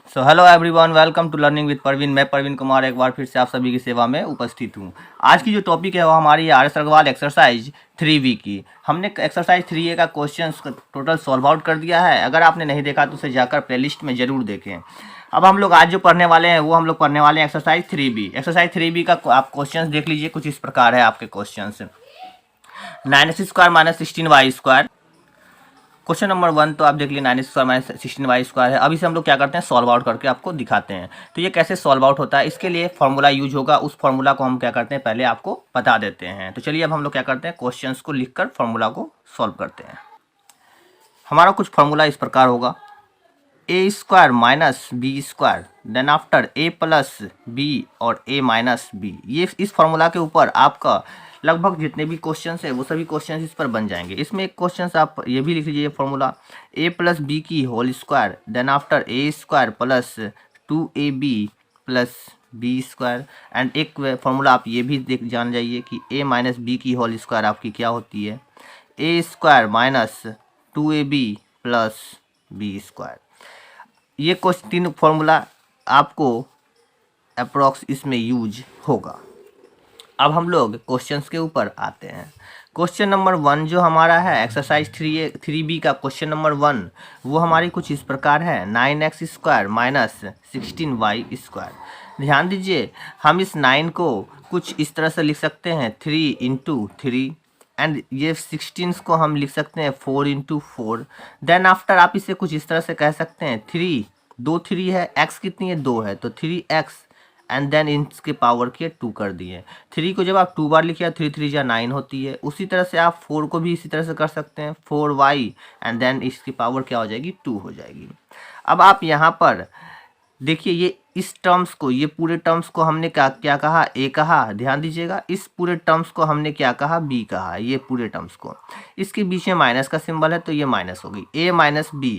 So hello everyone, welcome to learning with Parveen. मैं परवीन कुमार एक बार फिर से आप सभी की सेवा में उपस्थित हूँ। आज की जो टॉपिक है वो हमारी R S Agarwal exercise 3B की। हमने एक्सरसाइज 3A का क्वेश्चन टोटल सॉल्व आउट कर दिया है। अगर आपने नहीं देखा तो उसे जाकर प्लेलिस्ट में ज़रूर देखें। अब हम लोग आज जो पढ़ने वाले हैं वो हम लोग पढ़ने वाले हैं एक्सरसाइज 3B। एक्सरसाइज 3B का आप क्वेश्चन देख लीजिए। कुछ इस प्रकार है आपके question 9x² - 16y²। Question number 1 तो आप देख लीजिए, 9x² - 16y² है। अभी से हम लोग क्या करते हैं, सॉल्व आउट करके आपको दिखाते हैं। तो ये कैसे सॉल्व आउट होता है, इसके लिए फॉर्मूला यूज होगा। उस फॉर्मूला को हम क्या करते हैं, पहले आपको बता देते हैं। तो चलिए अब हम लोग क्या करते हैं, क्वेश्चंस को लिखकर फॉर्मूला को सॉल्व करते हैं। हमारा कुछ फॉर्मूला इस प्रकार होगा, a² - b², then after a + b और a - b। ये इस फॉर्मूला के ऊपर आपका लगभग जितने भी क्वेश्चंस है वो सभी क्वेश्चंस इस पर बन जाएंगे। इसमें एक क्वेश्चन आप ये भी लिख लीजिए, ये फॉर्मूला a + b की whole square, then after a² + 2ab + b²। And एक फॉर्मूला आप ये भी जान जाइए कि a - b की होल स्क्वायर आपकी क्या होती है, a² - 2ab + b²। ये क्वेश्चन 3 फॉर्मूला आपको अप्रॉक्स इसमें यूज होगा। अब हम लोग क्वेश्चंस के ऊपर आते हैं। क्वेश्चन नंबर 1 जो हमारा है एक्सरसाइज 3B का क्वेश्चन नंबर 1, वो हमारी कुछ इस प्रकार है, 9x² - 16y²। ध्यान दीजिए, हम इस 9 को कुछ इस तरह से लिख सकते हैं 3 × 3, एंड ये 16 को हम लिख सकते हैं 4 × 4। देन आफ्टर आप इसे कुछ इस तरह से कह सकते हैं 3, 2 3 है, x कितनी है, 2 है, तो 3x, एंड देन इसके पावर के 2 कर दिए। 3 को जब आप 2 बार लिखिए 3 3 या 9 होती है। उसी तरह से आप 4 को भी इसी तरह से कर सकते हैं, 4y, एंड देन इसकी पावर क्या हो जाएगी, 2 हो जाएगी। अब आप यहाँ पर देखिए, ये इस टर्म्स को, ये पूरे टर्म्स को हमने क्या कहा, a कहा। ध्यान दीजिएगा, इस पूरे टर्म्स को हमने क्या कहा, b कहा। ये पूरे टर्म्स को, इसके बीच में माइनस का सिंबल है तो ये माइनस हो गई, a - b,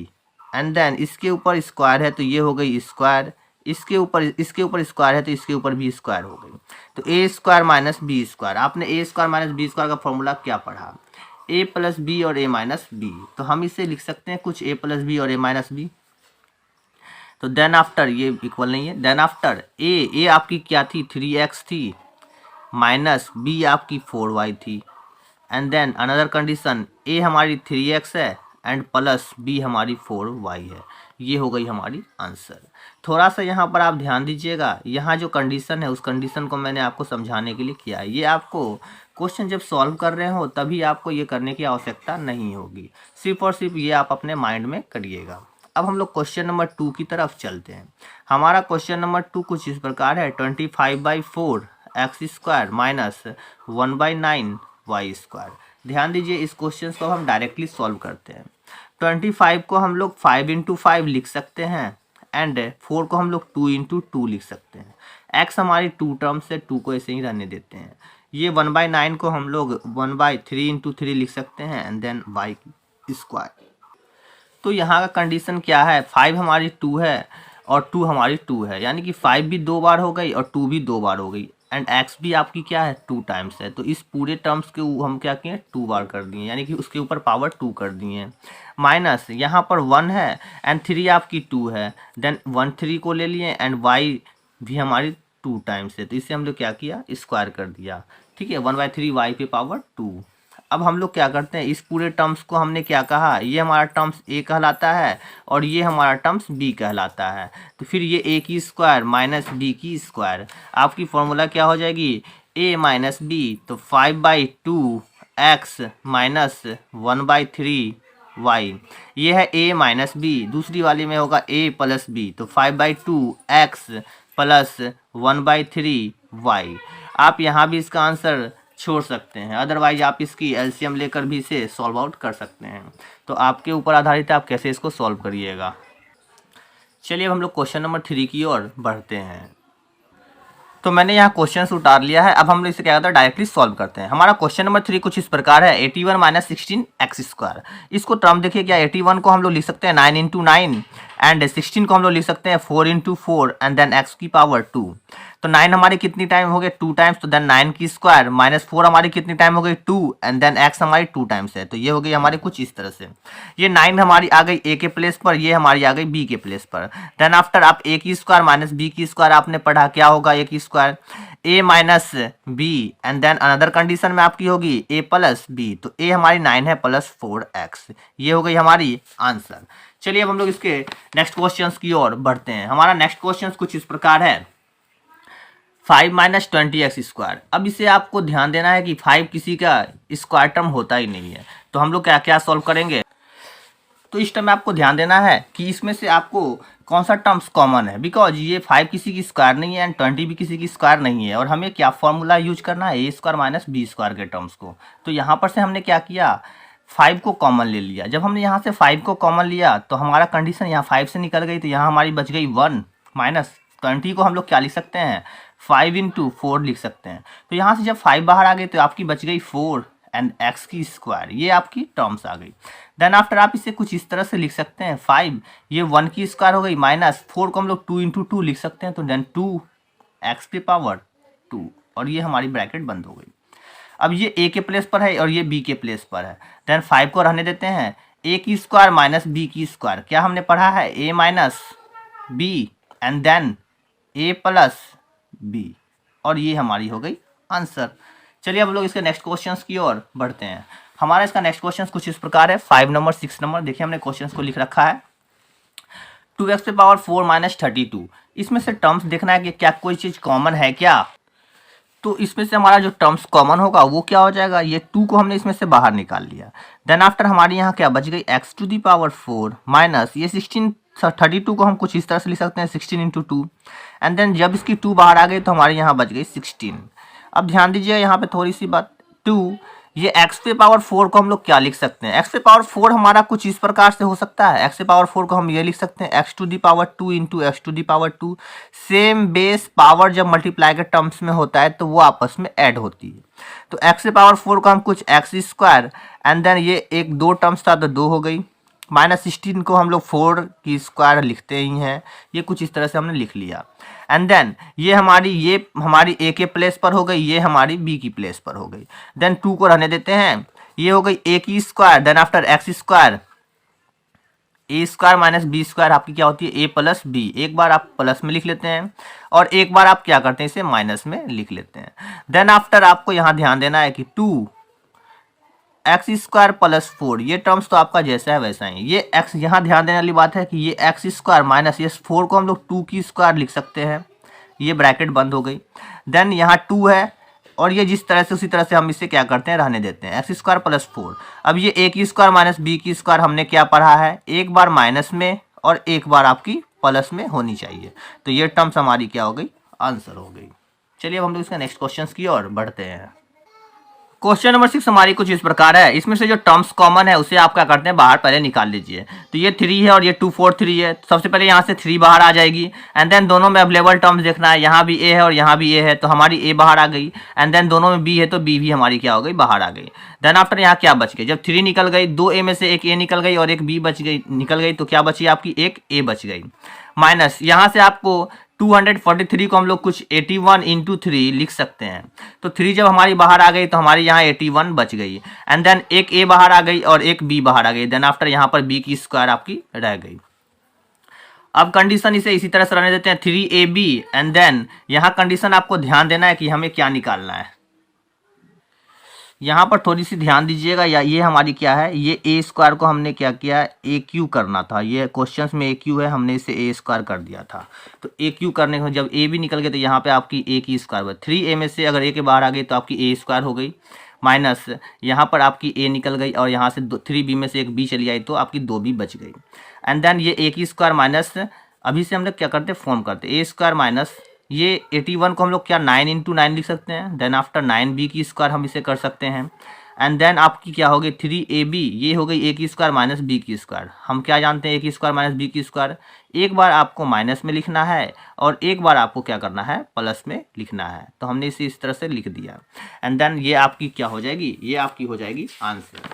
एंड देन इसके ऊपर स्क्वायर है तो ये हो गई स्क्वायर, इसके ऊपर स्क्वायर है तो इसके ऊपर भी स्क्वायर हो गई। तो a² - b²। आपने a² - b² का फॉर्मूला क्या पढ़ा, a + b और a - b। तो हम इसे लिख सकते हैं कुछ a + b और a - b। तो देन आफ्टर, ये इक्वल नहीं है, देन आफ्टर a आपकी क्या थी, 3x थी, माइनस b आपकी 4y थी, and then another condition, a हमारी 3x है एंड प्लस b हमारी 4y है। ये हो गई हमारी आंसर। थोड़ा सा यहाँ पर आप ध्यान दीजिएगा, यहाँ जो कंडीशन है उस कंडीशन को मैंने आपको समझाने के लिए किया है। ये आपको क्वेश्चन जब सॉल्व कर रहे हो तभी आपको ये करने की आवश्यकता नहीं होगी, सिर्फ और सिर्फ ये आप अपने माइंड में करिएगा। अब हम लोग क्वेश्चन नंबर 2 की तरफ चलते हैं। हमारा क्वेश्चन नंबर 2 कुछ इस प्रकार है, 25/4 x² - 1/9 y²। ध्यान दीजिए, इस क्वेश्चन को हम डायरेक्टली सॉल्व करते हैं। 25 को हम लोग 5 × 5 लिख सकते हैं, एंड 4 को हम लोग 2 × 2 लिख सकते हैं। x हमारी 2 टर्म्स है, 2 को ऐसे ही रहने देते हैं। ये 1/9 को हम लोग 1/3 × 3 लिख सकते हैं, एंड देन y²। तो यहाँ का कंडीशन क्या है, 5 हमारी 2 है और 2 हमारी 2 है, यानी कि 5 भी 2 बार हो गई और 2 भी 2 बार हो गई, एंड x भी आपकी क्या है, 2 टाइम्स है। तो इस पूरे टर्म्स के हम क्या किए, 2 बार कर दिए, यानी कि उसके ऊपर पावर 2 कर दिए। माइनस यहाँ पर 1 है एंड 3 आपकी 2 है, देन 1 3 को ले लिए, एंड y भी हमारी 2 टाइम्स है, तो इसे हम लोग क्या किया, स्क्वायर कर दिया। ठीक है, 1/3 y पे पावर 2। अब हम लोग क्या करते हैं, इस पूरे टर्म्स को हमने क्या कहा, ये हमारा टर्म्स a कहलाता है और ये हमारा टर्म्स b कहलाता है। तो फिर ये a की स्क्वायर माइनस b की स्क्वायर, आपकी फॉर्मूला क्या हो जाएगी, a - b, तो 5/2 x माइनस 1/3 y। ये है a - b, दूसरी वाली में होगा a + b, तो 5/2 x प्लस 1/3 y। आप यहाँ भी इसका आंसर छोड़ सकते हैं, अदरवाइज आप इसकी एलसीएम लेकर भी इसे सॉल्व आउट कर सकते हैं। तो आपके ऊपर आधारित है आप कैसे इसको सॉल्व करिएगा। चलिए अब हम लोग क्वेश्चन नंबर 3 की ओर बढ़ते हैं। तो मैंने यहाँ क्वेश्चन उतार लिया है, अब हम लोग इसे क्या करते हैं, डायरेक्टली सॉल्व करते हैं। हमारा क्वेश्चन नंबर 3 कुछ इस प्रकार है, 81 - 16 x²। इसको टर्म देखिए क्या, 81 को हम लोग लिख सकते हैं 9 × 9, एंड 16 को हम लोग लिख सकते हैं 4 इंटू 4 एंड देन एक्स की पावर 2। तो 9 हमारे कितनी टाइम हो गए 2 टाइम्स, तो देन 9 की स्क्वायर माइनस 4 हमारी कितनी टाइम हो गई 2 एंड देन एक्स हमारी 2 टाइम्स है। तो ये हो गई हमारी कुछ इस तरह से। ये 9 हमारी आ गई ए के प्लेस पर, ये हमारी आ गई बी के प्लेस पर। देन आफ्टर आप ए की स्क्वायर माइनस बी की स्क्वायर आपने पढ़ा, क्या होगा ए की square A minus B and then another condition में आपकी होगी ए प्लस बी। तो ए हमारी 9 है प्लस 4x, ये हो गई हमारी आंसर। चलिए अब हम लोग इसके नेक्स्ट क्वेश्चंस की ओर बढ़ते हैं। हमारा नेक्स्ट क्वेश्चन कुछ इस प्रकार है 5 माइनस 20x स्क्वायर। अब इसे आपको ध्यान देना है कि 5 किसी का स्क्वायर टर्म होता ही नहीं है, तो हम लोग क्या क्या सॉल्व करेंगे। तो इस टाइम में आपको ध्यान देना है कि इसमें से आपको कौन सा टर्म्स कॉमन है, बिकॉज ये 5 किसी की स्क्वायर नहीं है एंड 20 भी किसी की स्क्वायर नहीं है, और हमें क्या फॉर्मूला यूज करना है ए स्क्वायर माइनस बी स्क्वायर के टर्म्स को। तो यहाँ पर से हमने क्या किया 5 को कॉमन ले लिया। जब हमने यहाँ से 5 को कॉमन लिया तो हमारा कंडीशन यहाँ 5 से निकल गई, तो यहाँ हमारी बच गई 1 माइनस 20 को हम लोग क्या लिख सकते हैं 5 इंटू 4 लिख सकते हैं। तो यहाँ से जब 5 बाहर आ गई तो आपकी बच गई 4 एंड एक्स की स्क्वायर, ये आपकी टर्म्स आ गई। देन आफ्टर आप इसे कुछ इस तरह से लिख सकते हैं 5 ये 1 की स्क्वायर हो गई माइनस 4 को हम लोग 2 इंटू 2 लिख सकते हैं, तो देन 2 एक्स की पावर 2, और ये हमारी ब्रैकेट बंद हो गई। अब ये ए के प्लेस पर है और ये बी के प्लेस पर है, देन 5 को रहने देते हैं ए की स्क्वायर माइनस बी की स्क्वायर। क्या हमने पढ़ा है A minus B and then A plus B, और ये हमारी हो गई आंसर। चलिए अब लोग इसके नेक्स्ट क्वेश्चंस की ओर बढ़ते हैं। हमारा इसका नेक्स्ट क्वेश्चन कुछ इस प्रकार है 5 नंबर 6 नंबर। देखिए हमने क्वेश्चंस को लिख रखा है 2x पे पावर 4 माइनस 32। इसमें से टर्म्स देखना है कि क्या कोई चीज कॉमन है क्या। तो इसमें से हमारा जो टर्म्स कॉमन होगा वो क्या हो जाएगा, ये 2 को हमने इसमें से बाहर निकाल लिया। देन आफ्टर हमारी यहाँ क्या बच गई x to the power 4 minus ये 16 32 को हम कुछ इस तरह से लिख सकते हैं 16 इंटू 2 एंड देन जब इसकी 2 बाहर आ गई तो हमारे यहाँ बच गई 16। अब ध्यान दीजिए यहाँ पे थोड़ी सी बात, 2 ये x पे पावर 4 को हम लोग क्या लिख सकते हैं, x पे पावर 4 हमारा कुछ इस प्रकार से हो सकता है। x पे पावर 4 को हम ये लिख सकते हैं x to the power 2 into x to the power 2। Same base power जब मल्टीप्लाई के टर्म्स में होता है तो वो आपस में ऐड होती है। तो x पे पावर 4 को हम कुछ एक्स स्क्वायर एंड देन ये एक 2 टर्म्स था तो 2 हो गई, माइनस 16 को हम लोग 4 की स्क्वायर लिखते ही हैं, ये कुछ इस तरह से हमने लिख लिया। एंड देन ये हमारी ए के प्लेस पर हो गई, ये हमारी बी की प्लेस पर हो गई। देन 2 को रहने देते हैं, ये हो गई ए की square then after X square A square minus B square आपकी क्या होती है ए प्लस बी। एक बार आप प्लस में लिख लेते हैं और एक बार आप क्या करते हैं इसे माइनस में लिख लेते हैं। देन आफ्टर आपको यहाँ ध्यान देना है कि 2 एक्स स्क्वायर प्लस 4, ये टर्म्स तो आपका जैसा है वैसा ही। ये एक्स यहाँ ध्यान देने वाली बात है कि ये एक्स स्क्वायर माइनस ये 4 को हम लोग 2 की स्क्वायर लिख सकते हैं, ये ब्रैकेट बंद हो गई। देन यहाँ 2 है और ये जिस तरह से उसी तरह से हम इसे क्या करते हैं रहने देते हैं एक्स स्क्वायर प्लस 4। अब ये ए की स्क्वायर माइनस बी की स्क्वायर हमने क्या पढ़ा है, एक बार माइनस में और एक बार आपकी प्लस में होनी चाहिए। तो ये टर्म्स हमारी क्या हो गई आंसर हो गई। चलिए अब हम लोग इसका नेक्स्ट क्वेश्चन की ओर बढ़ते हैं। क्वेश्चन नंबर 6 हमारी कुछ इस प्रकार है। इसमें से जो टर्म्स कॉमन है उसे आप क्या करते हैं बाहर पहले निकाल लीजिए। तो ये 3 है और ये 2 4 3 है, तो सबसे पहले यहाँ से 3 बाहर आ जाएगी एंड देन दोनों में अवेलेबल टर्म्स देखना है, यहाँ भी ए है और यहाँ भी ए है, तो हमारी ए बाहर आ गई एंड देन दोनों में बी है तो बी भी हमारी क्या हो गई बाहर आ गई। देन आफ्टर यहाँ क्या बच गई, जब 3 निकल गई 2 ए में से एक ए निकल गई और एक बी बच गई निकल गई, तो क्या बची आपकी एक ए बच गई। माइनस यहाँ से आपको 243 को हम लोग कुछ 81 इंटू 3 लिख सकते हैं। तो 3 जब हमारी बाहर आ गई तो हमारी यहाँ 81 बच गई एंड देन एक ए बाहर आ गई और एक बी बाहर आ गई। देन आफ्टर यहाँ पर बी की स्क्वायर आपकी रह गई। अब कंडीशन इसे इसी तरह से रहने देते हैं 3ab एंड देन यहाँ कंडीशन आपको ध्यान देना है कि हमें क्या निकालना है। यहाँ पर थोड़ी सी ध्यान दीजिएगा, या ये हमारी क्या है, ये ए स्क्वायर को हमने क्या किया ए क्यू करना था। ये क्वेश्चंस में ए क्यू है, हमने इसे ए स्क्वायर कर दिया था। तो ए क्यू करने को जब ए भी निकल गए तो यहाँ पे आपकी ए की स्क्वायर 3a में से अगर ए के बाहर आ गई तो आपकी ए स्क्वायर हो गई, माइनस यहाँ पर आपकी ए निकल गई और यहाँ से 3b में से एक बी चली आई तो आपकी 2b बच गई। एंड देन ये ए की स्क्वायर माइनस अभी से हम लोग क्या करते हैं फॉर्म करते ए स्क्वायर माइनस ये 81 को हम लोग क्या 9 इंटू 9 लिख सकते हैं। देन आफ्टर 9b की स्क्वायर हम इसे कर सकते हैं एंड देन आपकी क्या होगी 3ab, ये हो गई ए की स्क्वायर माइनस बी की स्क्वायर। हम क्या जानते हैं ए की स्क्वायर माइनस बी की स्क्वायर, एक बार आपको माइनस में लिखना है और एक बार आपको क्या करना है प्लस में लिखना है। तो हमने इसे इस तरह से लिख दिया एंड देन ये आपकी क्या हो जाएगी, ये आपकी हो जाएगी आंसर।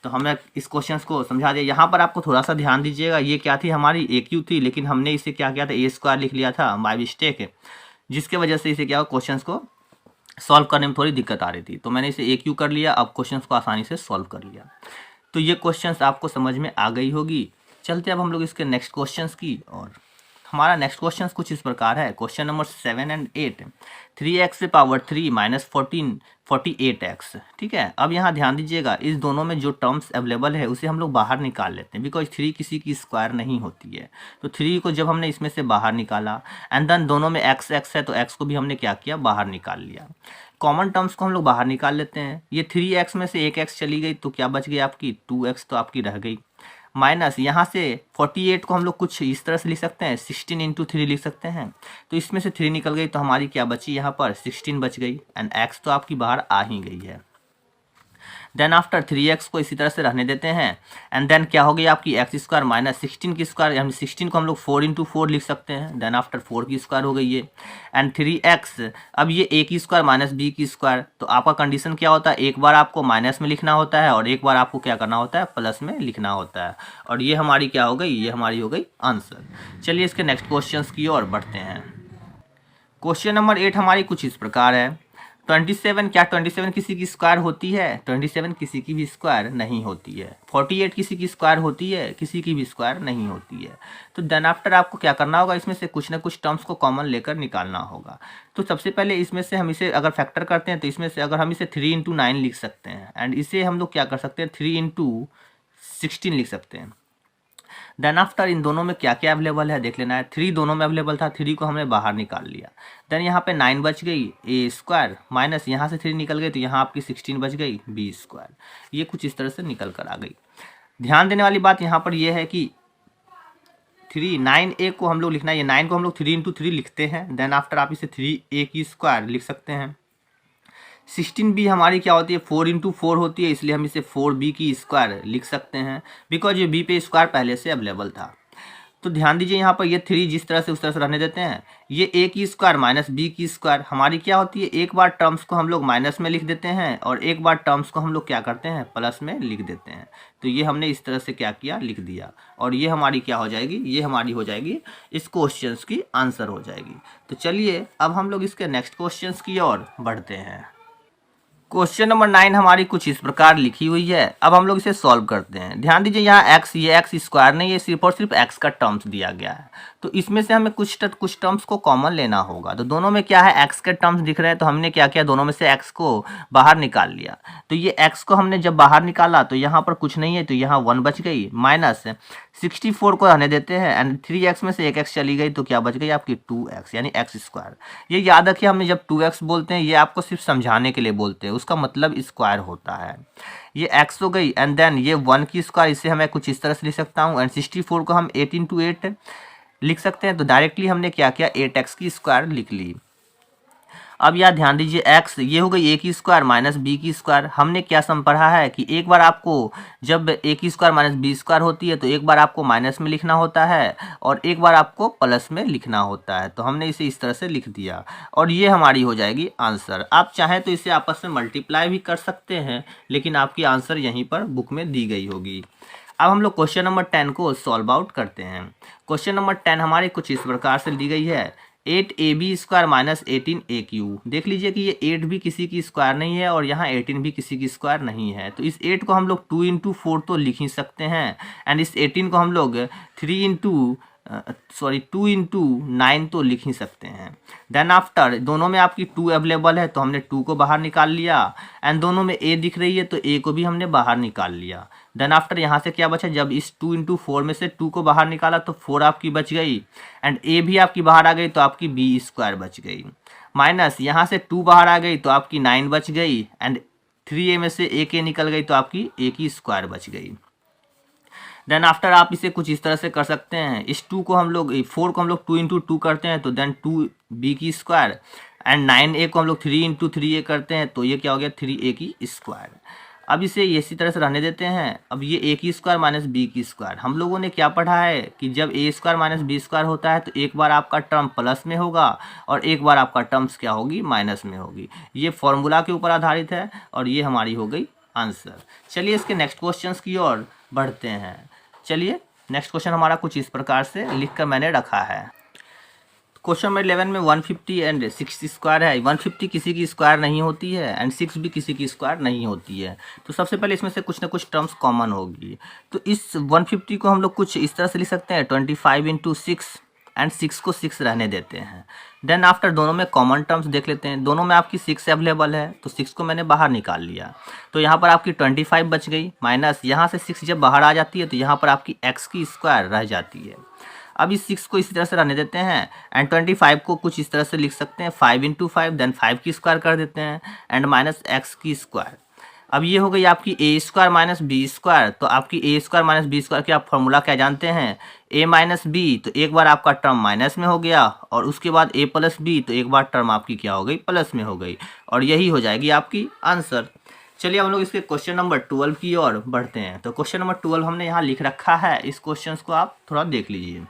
तो हमें इस क्वेश्चन को समझा दिया। यहाँ पर आपको थोड़ा सा ध्यान दीजिएगा, ये क्या थी हमारी ए क्यू थी, लेकिन हमने इसे क्या किया था ए स्क्वायर लिख लिया था बाय मिस्टेक, जिसके वजह से इसे क्या क्वेश्चन को सॉल्व करने में थोड़ी दिक्कत आ रही थी। तो मैंने इसे ए क्यू कर लिया, अब क्वेश्चन को आसानी से सॉल्व कर लिया। तो ये क्वेश्चंस आपको समझ में आ गई होगी। चलते अब हम लोग इसके नेक्स्ट क्वेश्चंस की। और हमारा नेक्स्ट क्वेश्चन कुछ इस प्रकार है, क्वेश्चन नंबर 7 और 8, 3x से पावर 3 माइनस 48x। ठीक है, अब यहाँ ध्यान दीजिएगा, इस दोनों में जो टर्म्स अवेलेबल है उसे हम लोग बाहर निकाल लेते हैं, बिकॉज 3 किसी की स्क्वायर नहीं होती है। तो 3 को जब हमने इसमें से बाहर निकाला एंड देन दोनों में x है, तो x को भी हमने क्या किया, बाहर निकाल लिया। कॉमन टर्म्स को हम लोग बाहर निकाल लेते हैं। ये 3x में से एक x चली गई तो क्या बच गई आपकी 2x, तो आपकी रह गई। माइनस यहाँ से 48 को हम लोग कुछ इस तरह से लिख सकते हैं, 16 इंटू 3 लिख सकते हैं। तो इसमें से 3 निकल गई तो हमारी क्या बची, यहाँ पर 16 बच गई एंड x तो आपकी बाहर आ ही गई है। देन आफ्टर 3x को इसी तरह से रहने देते हैं एंड देन क्या हो गई आपकी एक्स स्क्वायर माइनस 16 की स्क्वायर, यानी 16 को हम लोग 4 इंटू 4 लिख सकते हैं। देन आफ्टर 4 की स्क्वायर हो गई ये एंड 3x, अब ये a की स्क्वायर माइनस b की स्क्वायर। तो आपका कंडीशन क्या होता है, एक बार आपको माइनस में लिखना होता है और एक बार आपको क्या करना होता है, प्लस में लिखना होता है। और ये हमारी क्या हो गई, ये हमारी हो गई आंसर। चलिए इसके नेक्स्ट क्वेश्चन की ओर बढ़ते हैं। क्वेश्चन नंबर 8 हमारी कुछ इस प्रकार है, 27, क्या 27 किसी की स्क्वायर होती है, 27 किसी की भी स्क्वायर नहीं होती है। 48 किसी की स्क्वायर होती है, किसी की भी स्क्वायर नहीं होती है। तो देन आफ्टर आपको क्या करना होगा, इसमें से कुछ ना कुछ टर्म्स को कॉमन लेकर निकालना होगा। तो सबसे पहले इसमें से हम इसे अगर फैक्टर करते हैं तो इसमें से अगर हम इसे 3 इंटू 9 लिख सकते हैं एंड इसे हम लोग क्या कर सकते हैं, 3 इंटू 16 लिख सकते हैं। देन आफ्टर इन दोनों में क्या क्या अवेलेबल है देख लेना है। 3 दोनों में अवेलेबल था, 3 को हमने बाहर निकाल लिया। देन यहाँ पे 9 बच गई ए स्क्वायर, माइनस यहाँ से 3 निकल गई तो यहाँ आपकी 16 बच गई बी स्क्वायर। ये कुछ इस तरह से निकल कर आ गई। ध्यान देने वाली बात यहाँ पर यह है कि 9a को हम लोग लिखना है, ये 9 को हम लोग 3 इंटू 3 लिखते हैं। देन आफ्टर आप इसे 3a की स्क्वायर लिख सकते हैं। 16b हमारी क्या होती है, 4 इंटू 4 होती है, इसलिए हम इसे 4b की स्क्वायर लिख सकते हैं, बिकॉज ये b पे स्क्वायर पहले से अवेलेबल था। तो ध्यान दीजिए यहाँ पर ये 3 जिस तरह से उस तरह से रहने देते हैं। ये a की स्क्वायर माइनस b की स्क्वायर हमारी क्या होती है, एक बार टर्म्स को हम लोग माइनस में लिख देते हैं और एक बार टर्म्स को हम लोग क्या करते हैं, प्लस में लिख देते हैं। तो ये हमने इस तरह से क्या किया, लिख दिया, और ये हमारी क्या हो जाएगी, ये हमारी हो जाएगी इस क्वेश्चन की आंसर हो जाएगी। तो चलिए अब हम लोग इसके नेक्स्ट क्वेश्चन की ओर बढ़ते हैं। क्वेश्चन नंबर 9 हमारी कुछ इस प्रकार लिखी हुई है। अब हम लोग इसे सॉल्व करते हैं। ध्यान दीजिए यहाँ x, ये x स्क्वायर नहीं, ये सिर्फ और सिर्फ x का टर्म्स दिया गया है। तो इसमें से हमें कुछ टर्म्स को कॉमन लेना होगा। तो दोनों में क्या है, x के टर्म्स दिख रहे हैं, तो हमने क्या किया, दोनों में से x को बाहर निकाल लिया। तो ये x को हमने जब बाहर निकाला तो यहाँ पर कुछ नहीं है, तो यहाँ 1 बच गई, माइनस 64 को रहने देते हैं एंड 3x में से एक x चली गई तो क्या बच गई आपकी 2x, यानी x स्क्वायर। ये याद रखिए, हमने जब 2x बोलते हैं ये आपको सिर्फ समझाने के लिए बोलते हैं, उसका मतलब स्क्वायर होता है। ये x हो गई एंड देन ये 1 की स्क्वायर, इसे हमें कुछ इस तरह से लिख सकता हूँ एंड 64 को हम 8 इंटू 8 लिख सकते हैं। तो डायरेक्टली हमने क्या किया, 8x की स्क्वायर लिख ली। अब यार ध्यान दीजिए, x ये हो गई a की स्क्वायर माइनस b की स्क्वायर। हमने क्या सम पढ़ा है कि एक बार आपको जब a की स्क्वायर माइनस b स्क्वायर होती है तो एक बार आपको माइनस में लिखना होता है और एक बार आपको प्लस में लिखना होता है। तो हमने इसे इस तरह से लिख दिया और ये हमारी हो जाएगी आंसर। आप चाहें तो इसे आपस में मल्टीप्लाई भी कर सकते हैं, लेकिन आपकी आंसर यहीं पर बुक में दी गई होगी। अब हम लोग क्वेश्चन नंबर 10 को सॉल्व आउट करते हैं। क्वेश्चन नंबर 10 हमारी कुछ इस प्रकार से दी गई है, 8ab स्क्वायर माइनस 18aq। देख लीजिए कि ये 8 भी किसी की स्क्वायर नहीं है और यहाँ 18 भी किसी की स्क्वायर नहीं है। तो इस 8 को हम लोग 2 इंटू 4 तो लिख ही सकते हैं एंड इस 18 को हम लोग 2 इंटू 9 तो लिख ही सकते हैं। देन आफ्टर दोनों में आपकी 2 अवेलेबल है तो हमने 2 को बाहर निकाल लिया एंड दोनों में a दिख रही है तो a को भी हमने बाहर निकाल लिया। देन आफ्टर यहाँ से क्या बचा, जब इस 2 इंटू 4 में से 2 को बाहर निकाला तो 4 आपकी बच गई एंड a भी आपकी बाहर आ गई तो आपकी b स्क्वायर बच गई, माइनस यहाँ से 2 बाहर आ गई तो आपकी 9 बच गई एंड 3a में से a निकल गई तो आपकी a की स्क्वायर बच गई। देन आफ्टर आप इसे कुछ इस तरह से कर सकते हैं, इस 4 को हम लोग 2 इंटू 2 करते हैं तो देन 2b की स्क्वायर एंड 9a को हम लोग 3 इंटू 3a करते हैं तो ये क्या हो गया 3a की स्क्वायर। अब इसे इसी तरह से रहने देते हैं। अब ये a की स्क्वायर माइनस b की स्क्वायर, हम लोगों ने क्या पढ़ा है कि जब a square minus b square होता है तो एक बार आपका टर्म प्लस में होगा और एक बार आपका टर्म्स क्या होगी, माइनस में होगी। ये फॉर्मूला के ऊपर आधारित है और ये हमारी हो गई आंसर। चलिए इसके नेक्स्ट क्वेश्चंस की ओर बढ़ते हैं। चलिए नेक्स्ट क्वेश्चन हमारा कुछ इस प्रकार से लिख कर मैंने रखा है। क्वेश्चन नंबर 11 में 150 एंड 6 स्क्वायर है। 150 किसी की स्क्वायर नहीं होती है एंड 6 भी किसी की स्क्वायर नहीं होती है। तो सबसे पहले इसमें से कुछ ना कुछ टर्म्स कॉमन होगी। तो इस 150 को हम लोग कुछ इस तरह से लिख सकते हैं 25 इंटू 6 एंड 6 को 6 रहने देते हैं। देन आफ्टर दोनों में कॉमन टर्म्स देख लेते हैं। दोनों में आपकी 6 अवेलेबल है तो 6 को मैंने बाहर निकाल लिया। तो यहाँ पर आपकी 25 बच गई, माइनस यहाँ से 6 जब बाहर आ जाती है तो यहाँ पर आपकी x की स्क्वायर रह जाती है। अब इस 6 को इसी तरह से रहने देते हैं एंड 25 को कुछ इस तरह से लिख सकते हैं 5 इंटू 5, देन 5 की स्क्वायर कर देते हैं एंड माइनस x की स्क्वायर। अब ये हो गई आपकी ए स्क्वायर माइनस बी स्क्वायर। तो आपकी ए स्क्वायर माइनस बी स्क्वायर की आप फॉर्मूला क्या जानते हैं, ए माइनस बी। तो एक बार आपका टर्म माइनस में हो गया और उसके बाद ए प्लस बी, तो एक बार टर्म आपकी क्या हो गई, प्लस में हो गई, और यही हो जाएगी आपकी आंसर। चलिए हम लोग इसके क्वेश्चन नंबर 12 की ओर बढ़ते हैं। तो क्वेश्चन नंबर 12 हमने यहाँ लिख रखा है। इस क्वेश्चन को आप थोड़ा देख लीजिए।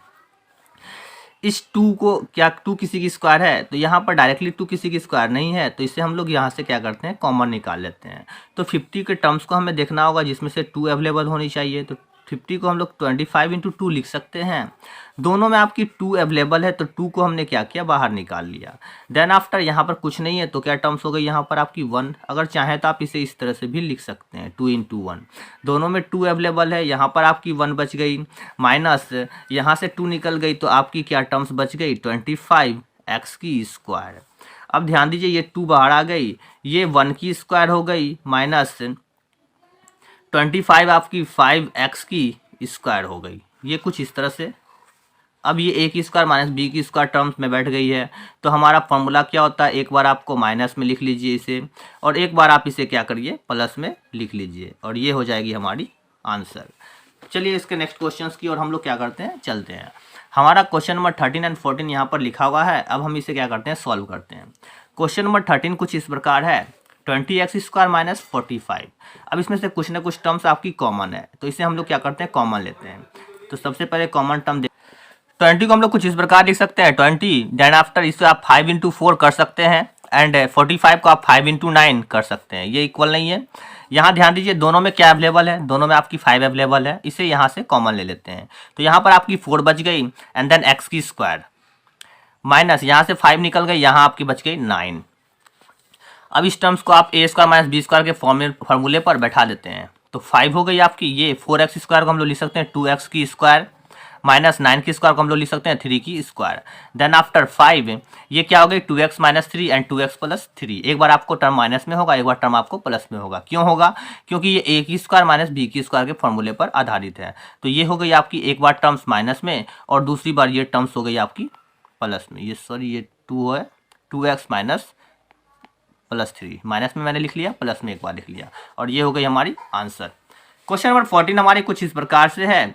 इस 2 को क्या 2 किसी की स्क्वायर है, तो यहाँ पर डायरेक्टली 2 किसी की स्क्वायर नहीं है, तो इसे हम लोग यहाँ से क्या करते हैं, कॉमन निकाल लेते हैं। तो 50 के टर्म्स को हमें देखना होगा जिसमें से 2 अवेलेबल होनी चाहिए। तो 50 को हम लोग 25 इंटू 2 लिख सकते हैं। दोनों में आपकी 2 अवेलेबल है तो 2 को हमने क्या किया, बाहर निकाल लिया। देन आफ्टर यहाँ पर कुछ नहीं है तो क्या टर्म्स हो गई यहाँ पर आपकी 1। अगर चाहें तो आप इसे इस तरह से भी लिख सकते हैं 2 इंटू 1। दोनों में 2 अवेलेबल है, यहाँ पर आपकी 1 बच गई, माइनस यहाँ से 2 निकल गई तो आपकी क्या टर्म्स बच गई, 25 x की स्क्वायर। अब ध्यान दीजिए ये 2 बाहर आ गई, ये 1 की स्क्वायर हो गई, माइनस 25 आपकी 5x की स्क्वायर हो गई। ये कुछ इस तरह से। अब ये a की स्क्वायर माइनस b की स्क्वायर टर्म्स में बैठ गई है। तो हमारा फॉर्मूला क्या होता है, एक बार आपको माइनस में लिख लीजिए इसे, और एक बार आप इसे क्या करिए, प्लस में लिख लीजिए, और ये हो जाएगी हमारी आंसर। चलिए इसके नेक्स्ट क्वेश्चंस की और हम लोग क्या करते हैं, चलते हैं। हमारा क्वेश्चन नंबर 13 एंड 14 यहाँ पर लिखा हुआ है। अब हम इसे क्या करते हैं, सॉल्व करते हैं। क्वेश्चन नंबर 13 कुछ इस प्रकार है, 20x स्क्वायर माइनस 45। अब इसमें से कुछ ना कुछ टर्म्स आपकी कॉमन है, तो इसे हम लोग क्या करते हैं, कॉमन लेते हैं। तो सबसे पहले कॉमन टर्म 20 को हम लोग कुछ इस प्रकार लिख सकते हैं 20, देन आफ्टर इसे आप 5 इंटू 4 कर सकते हैं एंड 45 को आप 5 इंटू 9 कर सकते हैं। ये इक्वल नहीं है। यहाँ ध्यान दीजिए दोनों में क्या अवेलेबल है, दोनों में आपकी 5 अवेलेबल है। इसे यहाँ से कॉमन ले लेते हैं। तो यहाँ पर आपकी 4 बच गई एंड देन x की स्क्वायर, माइनस यहाँ से 5 निकल गई, यहाँ आपकी बच गई 9। अब इस टर्म्स को आप ए स्क्वायर माइनस बी स्क्वायर के फॉर्मूले पर बैठा देते हैं। तो 5 हो गई आपकी, ये 4x स्क्वायर को हम लोग लिख सकते हैं 2x की स्क्वायर, माइनस 9 की स्क्वायर को हम लोग लिख सकते हैं 3 की स्क्वायर। देन आफ्टर 5 ये क्या हो गई, 2x minus 3 and 2x plus 3। एक बार आपको टर्म माइनस में होगा, एक बार टर्म आपको प्लस में होगा। क्यों होगा, क्योंकि ये a की स्क्वायर माइनस b की स्क्वायर के फॉर्मूले पर आधारित है। तो ये हो गई आपकी एक बार टर्म्स माइनस में और दूसरी बार ये टर्म्स हो गई आपकी प्लस में। ये सॉरी ये 2 है, 2x माइनस प्लस 3, माइनस में मैंने लिख लिया, प्लस में एक बार लिख लिया, और ये हो गई हमारी आंसर। क्वेश्चन नंबर 14 हमारे कुछ इस प्रकार से है,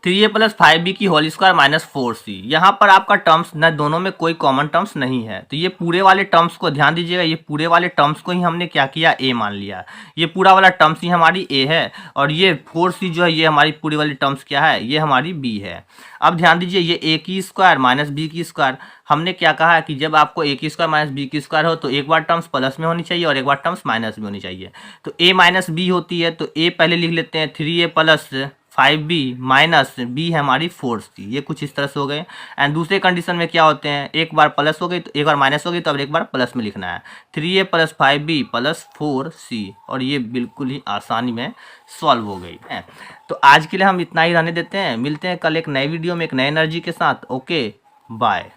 3a प्लस 5b की होल स्क्वायर माइनस 4c। यहाँ पर आपका टर्म्स न, दोनों में कोई कॉमन टर्म्स नहीं है। तो ये पूरे वाले टर्म्स को ध्यान दीजिएगा, ये पूरे वाले टर्म्स को ही हमने क्या किया, a मान लिया। ये पूरा वाला टर्म्स ही हमारी a है और ये 4c जो है ये हमारी पूरी वाली टर्म्स क्या है, ये हमारी b है। अब ध्यान दीजिए ये a की स्क्वायर माइनस b की स्क्वायर, हमने क्या कहा है कि जब आपको a की स्क्वायर माइनस b की स्क्वायर हो तो एक बार टर्म्स प्लस में होनी चाहिए और एक बार टर्म्स माइनस में होनी चाहिए। तो a माइनस b होती है, तो a पहले लिख लेते हैं 3a plus 5b minus b है हमारी 4c। ये कुछ इस तरह से हो गए। एंड दूसरे कंडीशन में क्या होते हैं, एक बार प्लस हो गई तो एक बार माइनस हो गई तो अब एक बार प्लस में लिखना है, 3a plus 5b plus 4c, और ये बिल्कुल ही आसानी में सॉल्व हो गई है। तो आज के लिए हम इतना ही रहने देते हैं। मिलते हैं कल एक नई वीडियो में एक नई एनर्जी के साथ। Okay bye.